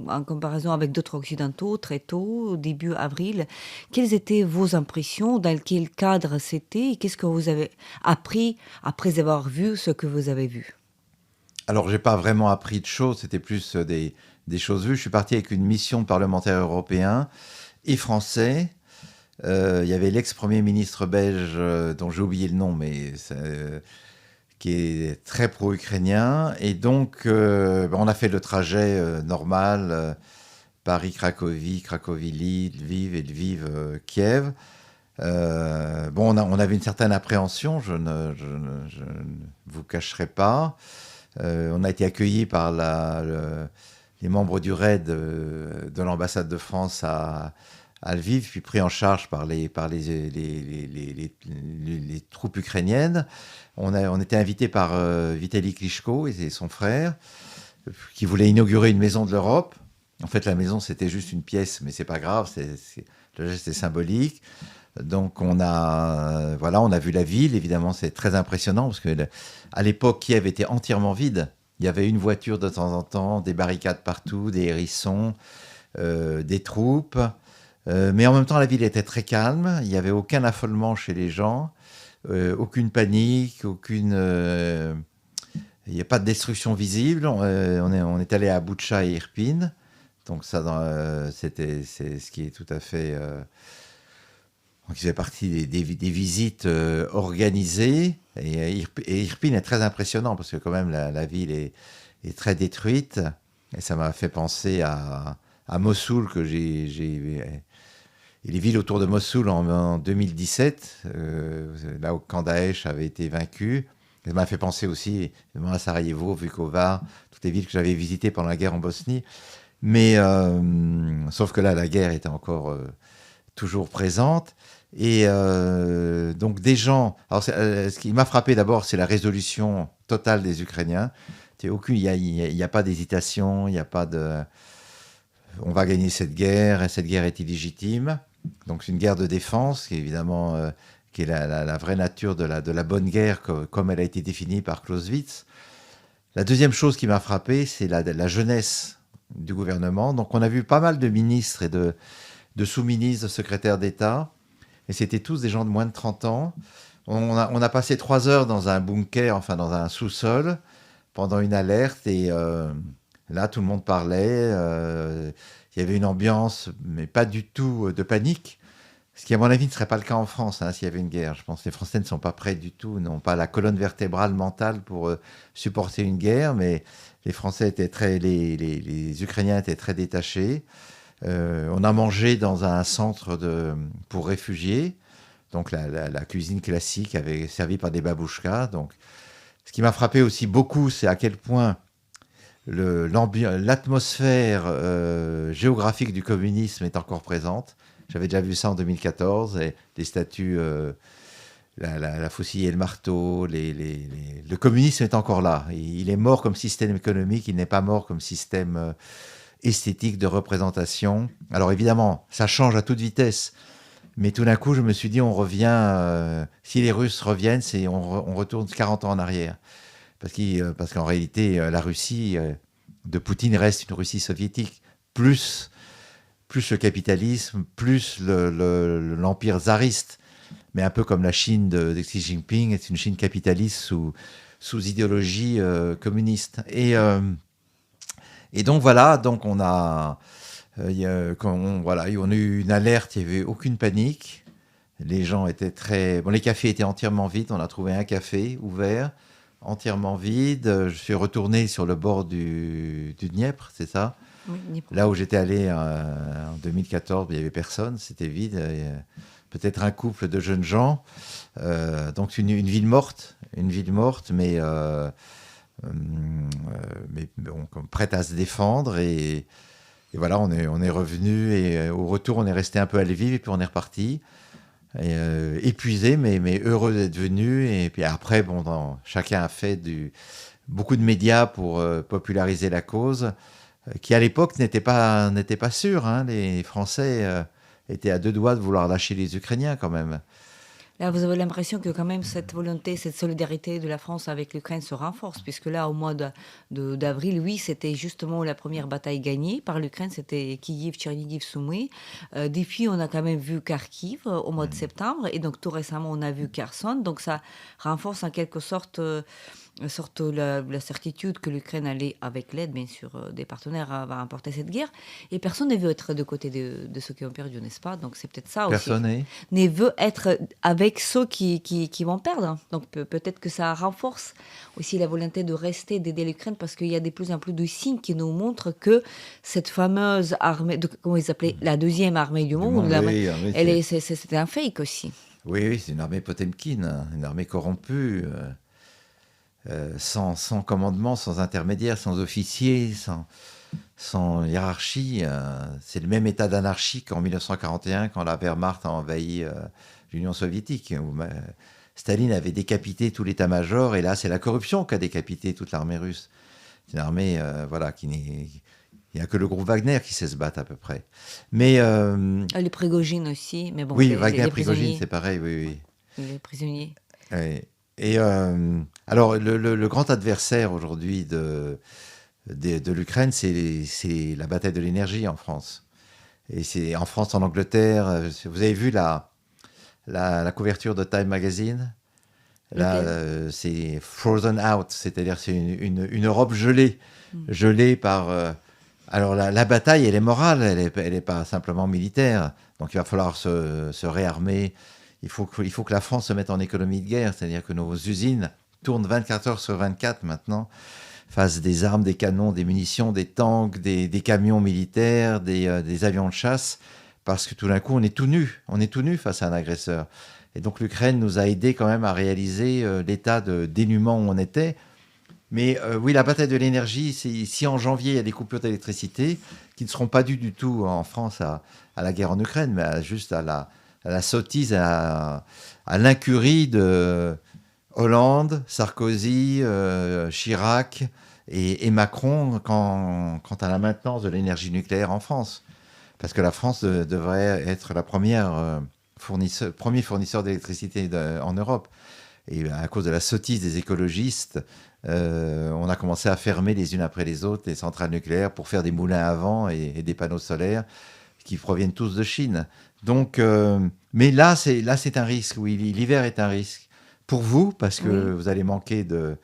en comparaison avec d'autres occidentaux, très tôt, au début avril. Quelles étaient vos impressions? Dans quel cadre c'était? Et qu'est-ce que vous avez appris après avoir vu ce que vous avez vu? Alors, je n'ai pas vraiment appris de choses, c'était plus des choses vues. Je suis parti avec une mission de parlementaires européens et français. Il y avait l'ex-premier ministre belge, dont j'ai oublié le nom, mais qui est très pro-ukrainien. Et donc, on a fait le trajet normal, Paris-Cracovie, Cracovie-Lviv et Lviv-Kiev. On avait une certaine appréhension, je ne vous cacherai pas. On a été accueillis par les membres du RAID de l'ambassade de France à Lviv, puis pris en charge par les troupes ukrainiennes. On était invité par Vitaly Klitschko et son frère, qui voulaient inaugurer une maison de l'Europe. En fait, la maison, c'était juste une pièce, mais c'est pas grave, le geste est symbolique. Donc on a vu la ville, évidemment c'est très impressionnant parce que à l'époque Kiev était entièrement vide. Il y avait une voiture de temps en temps, des barricades partout, des hérissons, des troupes. Mais en même temps la ville était très calme, il n'y avait aucun affolement chez les gens, aucune panique, il n'y a pas de destruction visible. On est allé à Boutcha et Irpin, donc ça c'est ce qui est tout à fait... Donc, il fait partie des visites organisées. Et Irpin est très impressionnant parce que quand même la ville est très détruite. Et ça m'a fait penser à Mossoul que et les villes autour de Mossoul en 2017, là où quand Daesh avait été vaincu. Ça m'a fait penser aussi à Sarajevo, Vukovar, toutes les villes que j'avais visitées pendant la guerre en Bosnie. Mais sauf que là, la guerre était encore toujours présente. Et donc des gens... Alors, ce qui m'a frappé d'abord, c'est la résolution totale des Ukrainiens. Il n'y a pas d'hésitation, il n'y a pas de... On va gagner cette guerre, et cette guerre est illégitime. Donc c'est une guerre de défense, qui évidemment qui est la vraie nature de la bonne guerre, comme elle a été définie par Clausewitz. La deuxième chose qui m'a frappé, c'est la jeunesse du gouvernement. Donc on a vu pas mal de ministres et de sous-ministres, de secrétaires d'État, et c'était tous des gens de moins de 30 ans. On a passé 3 heures dans un bunker, enfin dans un sous-sol, pendant une alerte, et là tout le monde parlait. Il y avait une ambiance, mais pas du tout de panique, ce qui à mon avis ne serait pas le cas en France s'il y avait une guerre. Je pense que les Français ne sont pas prêts du tout, n'ont pas la colonne vertébrale mentale pour supporter une guerre, mais les Français étaient les Ukrainiens étaient très détachés. On a mangé dans un centre pour réfugiés, donc la cuisine classique servie par des babouchkas. Donc, ce qui m'a frappé aussi beaucoup, c'est à quel point l'atmosphère géographique du communisme est encore présente. J'avais déjà vu ça en 2014, et les statues la faucille et le marteau. Le communisme est encore là. Il est mort comme système économique, il n'est pas mort comme système esthétique de représentation. Alors évidemment, ça change à toute vitesse. Mais tout d'un coup, je me suis dit, on revient, si les Russes reviennent, on retourne 40 ans en arrière. Parce qu'en réalité, la Russie de Poutine reste une Russie soviétique. Plus le capitalisme, plus l'empire tsariste. Mais un peu comme la Chine de Xi Jinping, c'est une Chine capitaliste sous idéologie communiste. Et donc voilà, donc on a... on a eu une alerte, il n'y avait aucune panique. Les gens étaient très... Bon, les cafés étaient entièrement vides. On a trouvé un café ouvert, entièrement vide. Je suis retourné sur le bord du Dniepr, c'est ça? Oui, là où j'étais allé en 2014, il n'y avait personne, c'était vide. Peut-être un couple de jeunes gens. Donc une ville morte, mais bon, prête à se défendre. Et voilà, on est revenu et au retour, on est resté un peu à Lviv et puis on est reparti. Épuisé, mais heureux d'être venu. Et puis après, bon, chacun a fait beaucoup de médias pour populariser la cause, qui à l'époque n'était pas sûr. Hein. Les Français étaient à deux doigts de vouloir lâcher les Ukrainiens quand même. Là, vous avez l'impression que quand même cette volonté, cette solidarité de la France avec l'Ukraine se renforce, puisque là, au mois d'avril, oui, c'était justement la première bataille gagnée par l'Ukraine, c'était Kiev, Tchernihiv, Soumy. Depuis, on a quand même vu Kharkiv au mois de septembre, et donc tout récemment, on a vu Kherson. Donc ça renforce en quelque sorte la certitude que l'Ukraine allait, avec l'aide bien sûr des partenaires, va remporter cette guerre. Et personne ne veut être de côté de ceux qui ont perdu, n'est-ce pas? Donc c'est peut-être ça aussi. Personne Ne veut être avec ceux qui vont perdre. Donc peut-être que ça renforce aussi la volonté de rester, d'aider l'Ukraine, parce qu'il y a de plus en plus de signes qui nous montrent que cette fameuse armée, comment ils appelaient, la deuxième armée du monde, c'était un fake aussi. Oui, c'est une armée Potemkin, une armée corrompue. Sans commandement, sans intermédiaire, sans officier, sans hiérarchie. C'est le même état d'anarchie qu'en 1941, quand la Wehrmacht a envahi l'Union soviétique. Où Staline avait décapité tout l'état-major, et là, c'est la corruption qui a décapité toute l'armée russe. C'est une armée, qui n'est... Il n'y a que le groupe Wagner qui sait se battre à peu près. Mais les Prigogine aussi, mais bon. Oui, Wagner, Prigogine, c'est pareil, oui. Les prisonniers. Oui. Et alors, le grand adversaire aujourd'hui de l'Ukraine, c'est la bataille de l'énergie en France. Et c'est en France, en Angleterre. Vous avez vu la couverture de Time Magazine? Là, c'est frozen out, c'est-à-dire c'est une Europe gelée, gelée par... alors la bataille, elle est morale, elle est pas simplement militaire. Donc il va falloir se réarmer. Il faut que la France se mette en économie de guerre, c'est-à-dire que nos usines tournent 24 heures sur 24 maintenant, fassent des armes, des canons, des munitions, des tanks, des camions militaires, des avions de chasse, parce que tout d'un coup, on est tout nu face à un agresseur. Et donc l'Ukraine nous a aidés quand même à réaliser l'état de dénuement où on était. Mais oui, la bataille de l'énergie, si en janvier, il y a des coupures d'électricité, qui ne seront pas dues du tout en France à la guerre en Ukraine, mais juste à la sottise, à l'incurie de Hollande, Sarkozy, Chirac et Macron quant à la maintenance de l'énergie nucléaire en France. Parce que la France devrait être la premier fournisseur d'électricité en Europe. Et à cause de la sottise des écologistes, on a commencé à fermer les unes après les autres les centrales nucléaires pour faire des moulins à vent et des panneaux solaires qui proviennent tous de Chine. Donc, mais là, c'est un risque. Oui, l'hiver est un risque pour vous parce que vous allez manquer de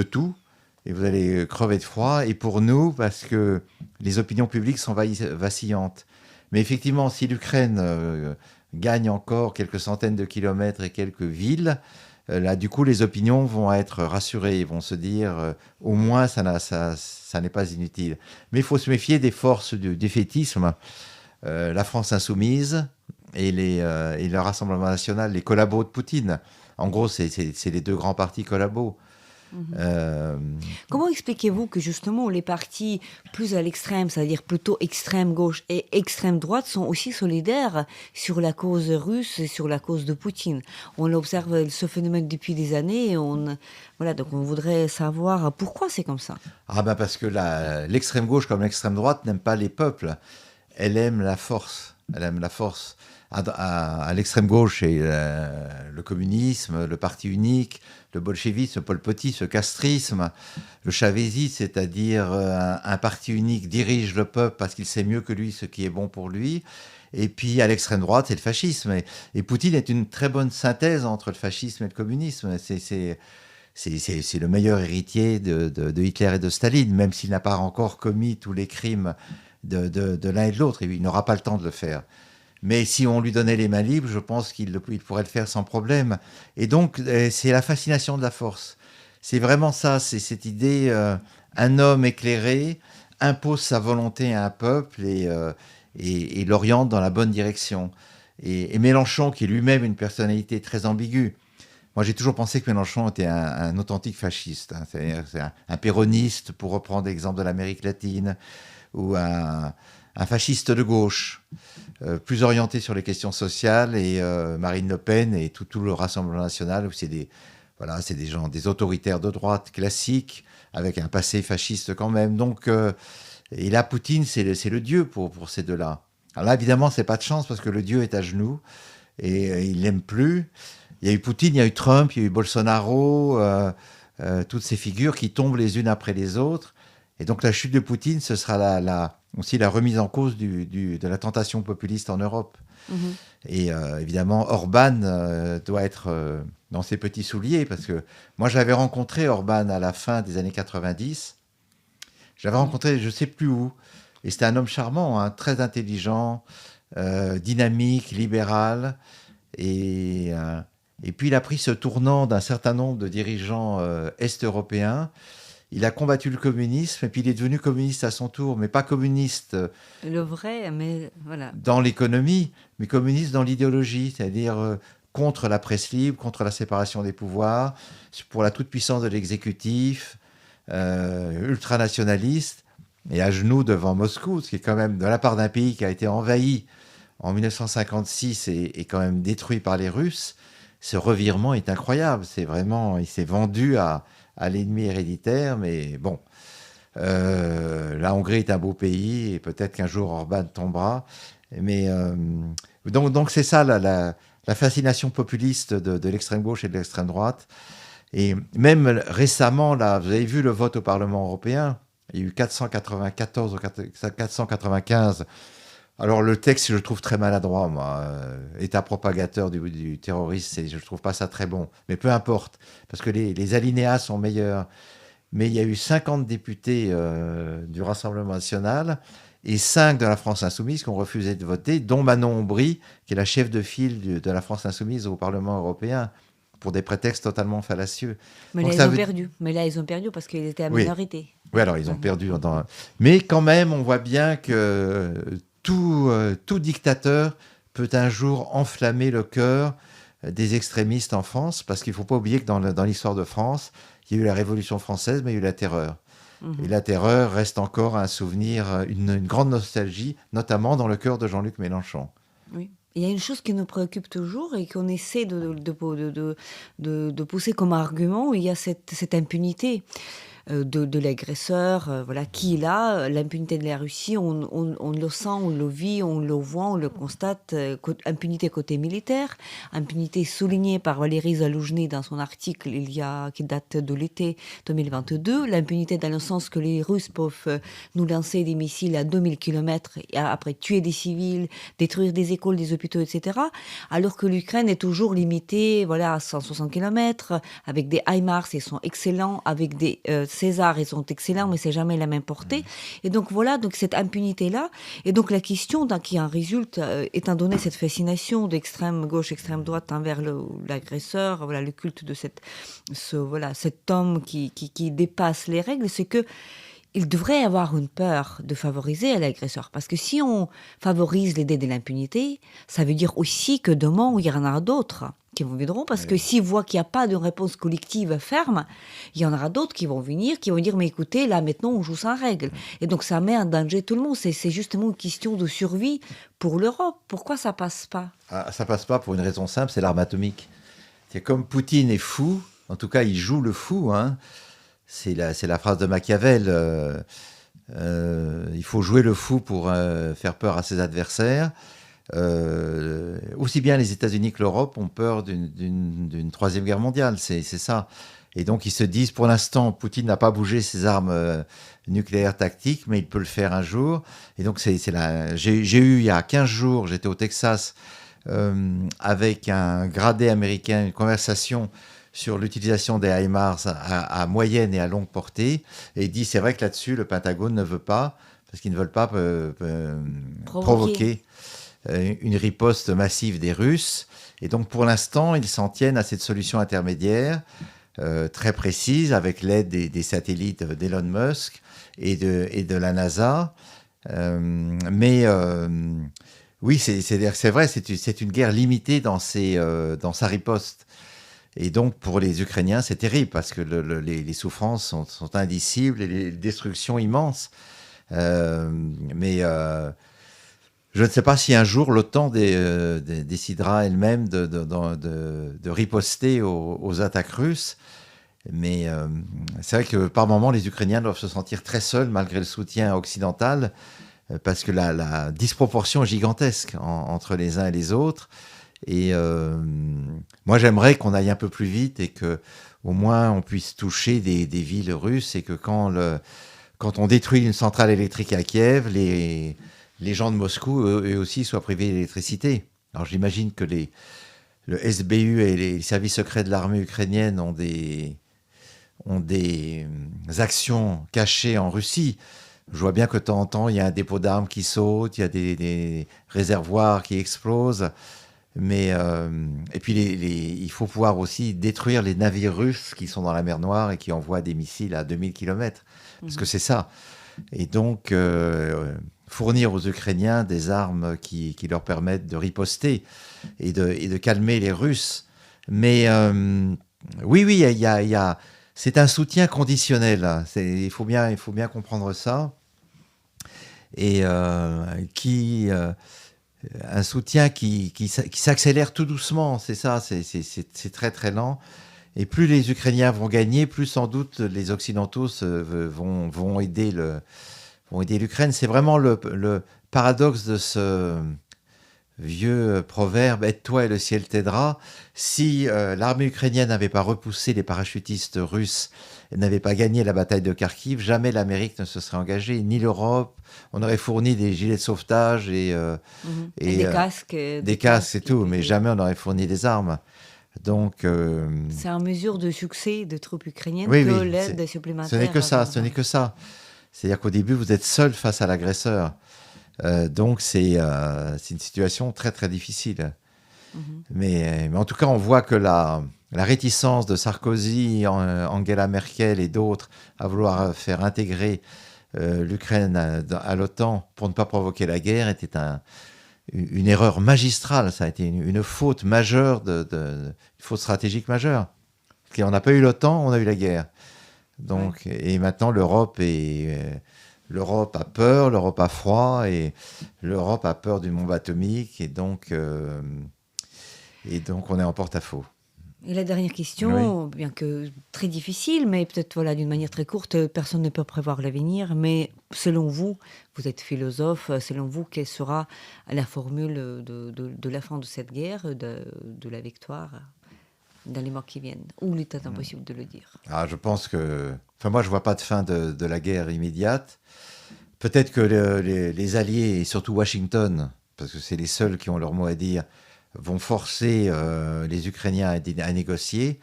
tout et vous allez crever de froid. Et pour nous, parce que les opinions publiques sont vacillantes. Mais effectivement, si l'Ukraine gagne encore quelques centaines de kilomètres et quelques villes, là, du coup, les opinions vont être rassurées. Ils vont se dire, au moins, ça n'est pas inutile. Mais il faut se méfier des forces du défaitisme. La France insoumise et le Rassemblement national, les collabos de Poutine. En gros, c'est les deux grands partis collabos. Comment expliquez-vous que justement les partis plus à l'extrême, c'est-à-dire plutôt extrême gauche et extrême droite, sont aussi solidaires sur la cause russe et sur la cause de Poutine? On observe ce phénomène depuis des années et voilà, donc on voudrait savoir pourquoi c'est comme ça. Ah ben parce que l'extrême gauche comme l'extrême droite n'aime pas les peuples. Elle aime la force. Elle aime la force. À l'extrême gauche, c'est le communisme, le parti unique, le bolchevisme, le polpotisme, le castrisme, le chavézisme, c'est-à-dire un parti unique dirige le peuple parce qu'il sait mieux que lui ce qui est bon pour lui. Et puis à l'extrême droite, c'est le fascisme. Et Poutine est une très bonne synthèse entre le fascisme et le communisme. C'est le meilleur héritier de Hitler et de Staline, même s'il n'a pas encore commis tous les crimes de l'un et de l'autre. Il n'aura pas le temps de le faire. Mais si on lui donnait les mains libres, je pense qu'il pourrait le faire sans problème. Et donc, c'est la fascination de la force. C'est vraiment ça, c'est cette idée, un homme éclairé impose sa volonté à un peuple et l'oriente dans la bonne direction. Et Mélenchon, qui est lui-même une personnalité très ambiguë, moi j'ai toujours pensé que Mélenchon était un authentique fasciste. Hein. C'est un péroniste, pour reprendre l'exemple de l'Amérique latine, ou un fasciste de gauche, plus orienté sur les questions sociales, et Marine Le Pen et tout le Rassemblement national, où c'est des gens, des autoritaires de droite classiques, avec un passé fasciste quand même. Donc, et là, Poutine, c'est le dieu pour ces deux-là. Alors là, évidemment, c'est pas de chance, parce que le dieu est à genoux, et il l'aime plus. Il y a eu Poutine, il y a eu Trump, il y a eu Bolsonaro, toutes ces figures qui tombent les unes après les autres. Et donc la chute de Poutine, ce sera aussi la remise en cause de la tentation populiste en Europe. Et évidemment, Orban doit être dans ses petits souliers, parce que moi, j'avais rencontré Orban à la fin des années 90. J'avais rencontré, je ne sais plus où, et c'était un homme charmant, hein, très intelligent, dynamique, libéral. Et puis, il a pris ce tournant d'un certain nombre de dirigeants est-européens. Il a combattu le communisme, et puis il est devenu communiste à son tour, mais pas communiste le vrai, mais voilà, dans l'économie, mais communiste dans l'idéologie, c'est-à-dire contre la presse libre, contre la séparation des pouvoirs, pour la toute-puissance de l'exécutif, ultranationaliste, et à genoux devant Moscou, ce qui est quand même, de la part d'un pays qui a été envahi en 1956 et quand même détruit par les Russes. Ce revirement est incroyable. C'est vraiment, il s'est vendu à l'ennemi héréditaire, mais bon, la Hongrie est un beau pays, et peut-être qu'un jour Orban tombera. Mais donc c'est ça la fascination populiste de l'extrême gauche et de l'extrême droite. Et même récemment, là, vous avez vu le vote au Parlement européen, il y a eu 494 ou 495. Alors le texte, je le trouve très maladroit, moi. État propagateur du terrorisme, je ne trouve pas ça très bon. Mais peu importe, parce que les alinéas sont meilleurs. Mais il y a eu 50 députés du Rassemblement national et 5 de la France insoumise qui ont refusé de voter, dont Manon Aubry, qui est la chef de file de la France insoumise au Parlement européen, pour des prétextes totalement fallacieux. Mais donc, là, ils ont perdu. Mais là, ils ont perdu parce qu'ils étaient à minorité. Oui, alors ils ont perdu. Mais quand même, on voit bien que tout dictateur peut un jour enflammer le cœur des extrémistes en France, parce qu'il ne faut pas oublier que dans l'histoire de France, il y a eu la Révolution française, mais il y a eu la Terreur. Et la Terreur reste encore un souvenir, une grande nostalgie, notamment dans le cœur de Jean-Luc Mélenchon. Oui. Il y a une chose qui nous préoccupe toujours et qu'on essaie de pousser comme argument, il y a cette impunité de l'agresseur, voilà, qui est là, l'impunité de la Russie, on le sent, on le vit, on le voit, on le constate, impunité côté militaire, impunité soulignée par Valérie Zaloujny dans son article qui date de l'été 2022, l'impunité dans le sens que les Russes peuvent nous lancer des missiles à 2000 km et après tuer des civils, détruire des écoles, des hôpitaux, etc., alors que l'Ukraine est toujours limitée, voilà, à 160 km, avec des HIMARS, ils sont excellents, avec des César, ils sont excellents, mais c'est jamais la même portée. Et donc voilà, donc cette impunité-là. Et donc la question qui en résulte, étant donné cette fascination d'extrême gauche, extrême droite envers l'agresseur, voilà, le culte de cet homme qui dépasse les règles, c'est que il devrait avoir une peur de favoriser l'agresseur. Parce que si on favorise l'idée de l'impunité, ça veut dire aussi que demain, il y en aura d'autres qui viendront, parce que s'ils voient qu'il n'y a pas de réponse collective ferme, il y en aura d'autres qui vont venir, qui vont dire, mais écoutez, là maintenant on joue sans règles. Et donc ça met en danger tout le monde. C'est justement une question de survie pour l'Europe. Pourquoi ça passe pas? Ça passe pas pour une raison simple, c'est l'arme atomique. C'est comme Poutine est fou, en tout cas il joue le fou, hein. C'est la phrase de Machiavel, il faut jouer le fou pour faire peur à ses adversaires. Aussi bien les États-Unis que l'Europe ont peur d'une troisième guerre mondiale, c'est ça. Et donc ils se disent, pour l'instant, Poutine n'a pas bougé ses armes nucléaires tactiques, mais il peut le faire un jour. Et donc j'ai eu il y a 15 jours, j'étais au Texas, avec un gradé américain, une conversation sur l'utilisation des HIMARS à moyenne et à longue portée. Et il dit, c'est vrai que là-dessus, le Pentagone ne veut pas, parce qu'ils ne veulent pas provoquer une riposte massive des Russes. Et donc, pour l'instant, ils s'en tiennent à cette solution intermédiaire, très précise, avec l'aide des satellites d'Elon Musk et de la NASA. Oui, c'est vrai, c'est une guerre limitée dans sa riposte. Et donc, pour les Ukrainiens, c'est terrible, parce que les souffrances sont indicibles et les destructions immenses. Je ne sais pas si un jour l'OTAN décidera elle-même de riposter aux attaques russes. Mais c'est vrai que par moments, les Ukrainiens doivent se sentir très seuls, malgré le soutien occidental, parce que la disproportion est gigantesque entre les uns et les autres. Et moi, j'aimerais qu'on aille un peu plus vite et qu'au moins on puisse toucher des villes russes, et que quand on détruit une centrale électrique à Kiev, les gens de Moscou, eux aussi, soient privés d'électricité. Alors j'imagine que le SBU et les services secrets de l'armée ukrainienne ont des actions cachées en Russie. Je vois bien que de temps en temps, il y a un dépôt d'armes qui saute, il y a des réservoirs qui explosent. Et puis, il faut pouvoir aussi détruire les navires russes qui sont dans la mer Noire et qui envoient des missiles à 2000 km. Parce que c'est ça. Et donc, fournir aux Ukrainiens des armes qui leur permettent de riposter et de calmer les Russes. Mais oui, c'est un soutien conditionnel. Il faut bien comprendre ça. Et un soutien qui s'accélère tout doucement, c'est ça, c'est très très lent. Et plus les Ukrainiens vont gagner, plus sans doute les Occidentaux vont aider l'Ukraine. C'est vraiment le paradoxe de ce vieux proverbe « Aide-toi et le ciel t'aidera ». Si l'armée ukrainienne n'avait pas repoussé les parachutistes russes, n'avait pas gagné la bataille de Kharkiv, jamais l'Amérique ne se serait engagée, ni l'Europe. On aurait fourni des gilets de sauvetage et des casques. Des casques et tout, mais jamais on aurait fourni des armes. Donc, c'est en mesure de succès des troupes ukrainiennes oui, que l'aide supplémentaire. Ce n'est que ça, C'est-à-dire qu'au début, vous êtes seul face à l'agresseur. Donc, c'est une situation très, très difficile. Mais en tout cas, on voit que la réticence de Sarkozy, Angela Merkel et d'autres à vouloir faire intégrer l'Ukraine à l'OTAN pour ne pas provoquer la guerre était une erreur magistrale. Ça a été une faute majeure, une faute stratégique majeure. Parce qu'on n'a pas eu l'OTAN, on a eu la guerre. Donc, et maintenant, l'Europe a peur, l'Europe a froid, et l'Europe a peur d'une bombe atomique, et donc on est en porte-à-faux. Et la dernière question, bien que très difficile, mais peut-être d'une manière très courte, personne ne peut prévoir l'avenir, mais selon vous, vous êtes philosophe, selon vous, quelle sera la formule de la fin de cette guerre, de la victoire dans les mois qui viennent? Ou il est impossible de le dire? Je pense que... moi, je ne vois pas de fin de la guerre immédiate. Peut-être que les alliés, et surtout Washington, parce que c'est les seuls qui ont leur mot à dire, vont forcer les Ukrainiens à négocier.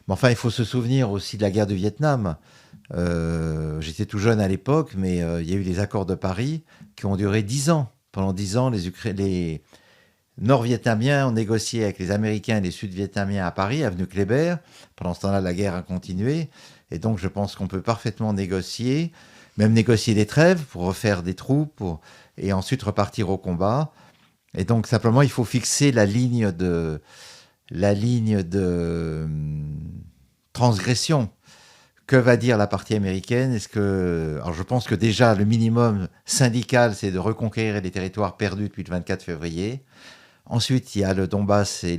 Mais enfin, il faut se souvenir aussi de la guerre du Vietnam. J'étais tout jeune à l'époque, mais il y a eu les accords de Paris qui ont duré 10 ans. Pendant 10 ans, les Nord-Vietnamiens ont négocié avec les Américains et les Sud-Vietnamiens à Paris, avenue Kléber. Pendant ce temps-là, la guerre a continué. Et donc, je pense qu'on peut parfaitement négocier, même négocier des trêves pour refaire des troupes et ensuite repartir au combat. Et donc, simplement, il faut fixer la ligne la ligne de transgression. Que va dire la partie américaine ? Alors je pense que déjà, le minimum syndical, c'est de reconquérir les territoires perdus depuis le 24 février. Ensuite, il y a le Donbass et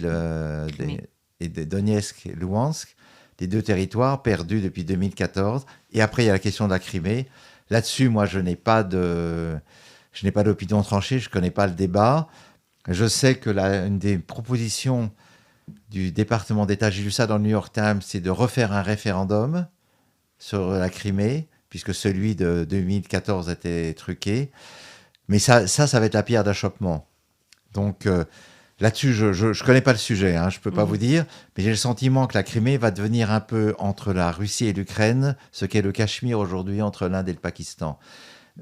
Donetsk et Louhansk, les 2 territoires perdus depuis 2014. Et après, il y a la question de la Crimée. Là-dessus, moi, je n'ai pas d'opinion tranchée, je ne connais pas le débat. Je sais que une des propositions du département d'État, j'ai lu ça dans le New York Times, c'est de refaire un référendum sur la Crimée, puisque celui de 2014 était truqué. Mais ça va être la pierre d'achoppement. Donc là-dessus, je ne connais pas le sujet, je ne peux pas vous dire, mais j'ai le sentiment que la Crimée va devenir un peu entre la Russie et l'Ukraine, ce qu'est le Cachemire aujourd'hui entre l'Inde et le Pakistan.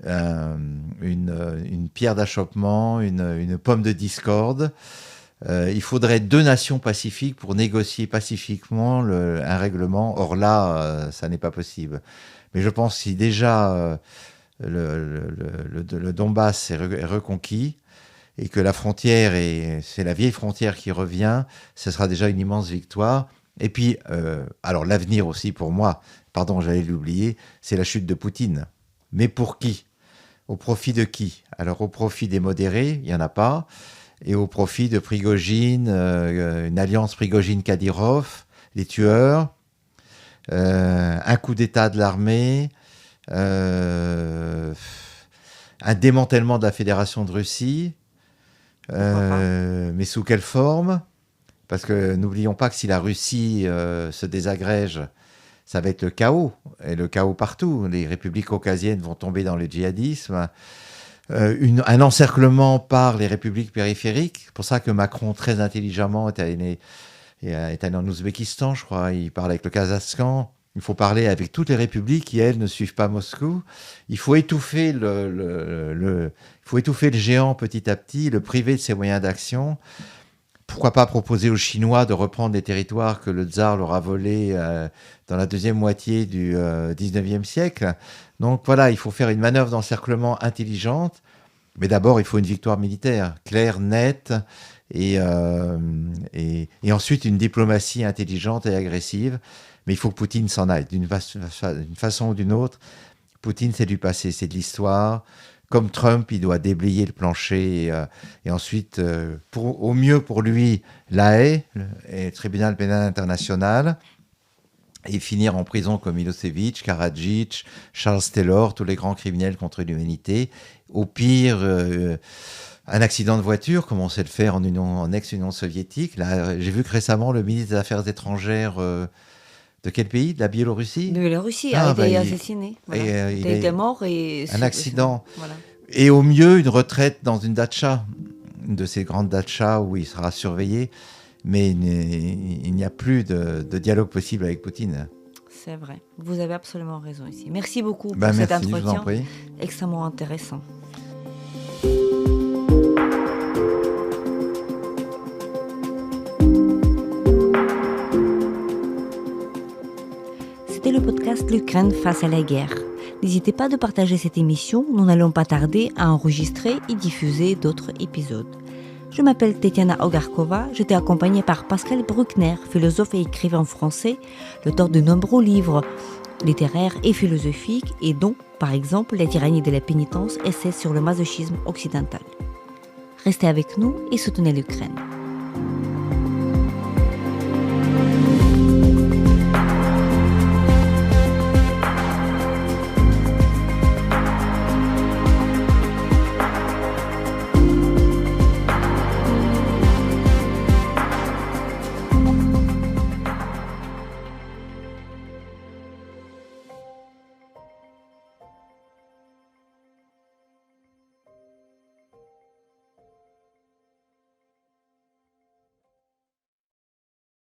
Une pierre d'achoppement, une pomme de discorde. Il faudrait 2 nations pacifiques pour négocier pacifiquement un règlement. Or là, ça n'est pas possible. Mais je pense que si déjà le Donbass est reconquis et que la frontière, c'est la vieille frontière qui revient, ce sera déjà une immense victoire. Et puis, alors l'avenir aussi pour moi, pardon, j'allais l'oublier, c'est la chute de Poutine. Mais pour qui ? Au profit de qui ? Alors au profit des modérés, il n'y en a pas. Et au profit de Prigojine, une alliance Prigojine-Kadyrov, les tueurs, un coup d'État de l'armée, un démantèlement de la Fédération de Russie, mais sous quelle forme ? Parce que n'oublions pas que si la Russie se désagrège, ça va être le chaos, et le chaos partout. Les républiques caucasiennes vont tomber dans le djihadisme. Un encerclement par les républiques périphériques. C'est pour ça que Macron, très intelligemment, est allé en Ouzbékistan, je crois. Il parle avec le Kazakhstan. Il faut parler avec toutes les républiques qui, elles, ne suivent pas Moscou. Il faut étouffer le géant petit à petit, le priver de ses moyens d'action. Pourquoi pas proposer aux Chinois de reprendre des territoires que le tsar leur a volés dans la deuxième moitié du 19e siècle. Donc voilà, il faut faire une manœuvre d'encerclement intelligente, mais d'abord il faut une victoire militaire, claire, nette, et ensuite une diplomatie intelligente et agressive. Mais il faut que Poutine s'en aille, d'une façon ou d'une autre. Poutine, c'est du passé, c'est de l'histoire. Comme Trump, il doit déblayer le plancher et ensuite, au mieux pour lui, La Haye, le tribunal pénal international, et finir en prison comme Milosevic, Karadzic, Charles Taylor, tous les grands criminels contre l'humanité. Au pire, un accident de voiture, comme on sait le faire en ex-Union soviétique. Là, j'ai vu que récemment, le ministre des Affaires étrangères de quel pays ? De la Biélorussie ? De Biélorussie a été assassiné. Voilà. Il était mort. Un accident. Voilà. Et au mieux, une retraite dans une datcha, une de ces grandes datchas où il sera surveillé. Mais il n'y a plus de dialogue possible avec Poutine. C'est vrai. Vous avez absolument raison ici. Merci beaucoup pour cet entretien. Je vous en prie. Extrêmement intéressant. C'était le podcast L'Ukraine face à la guerre. N'hésitez pas de partager cette émission. Nous n'allons pas tarder à enregistrer et diffuser d'autres épisodes. Je m'appelle Tetiana Ogarkova, j'étais accompagnée par Pascal Bruckner, philosophe et écrivain français, l'auteur de nombreux livres littéraires et philosophiques, et dont, par exemple, La tyrannie de la pénitence, essai sur le masochisme occidental. Restez avec nous et soutenez l'Ukraine.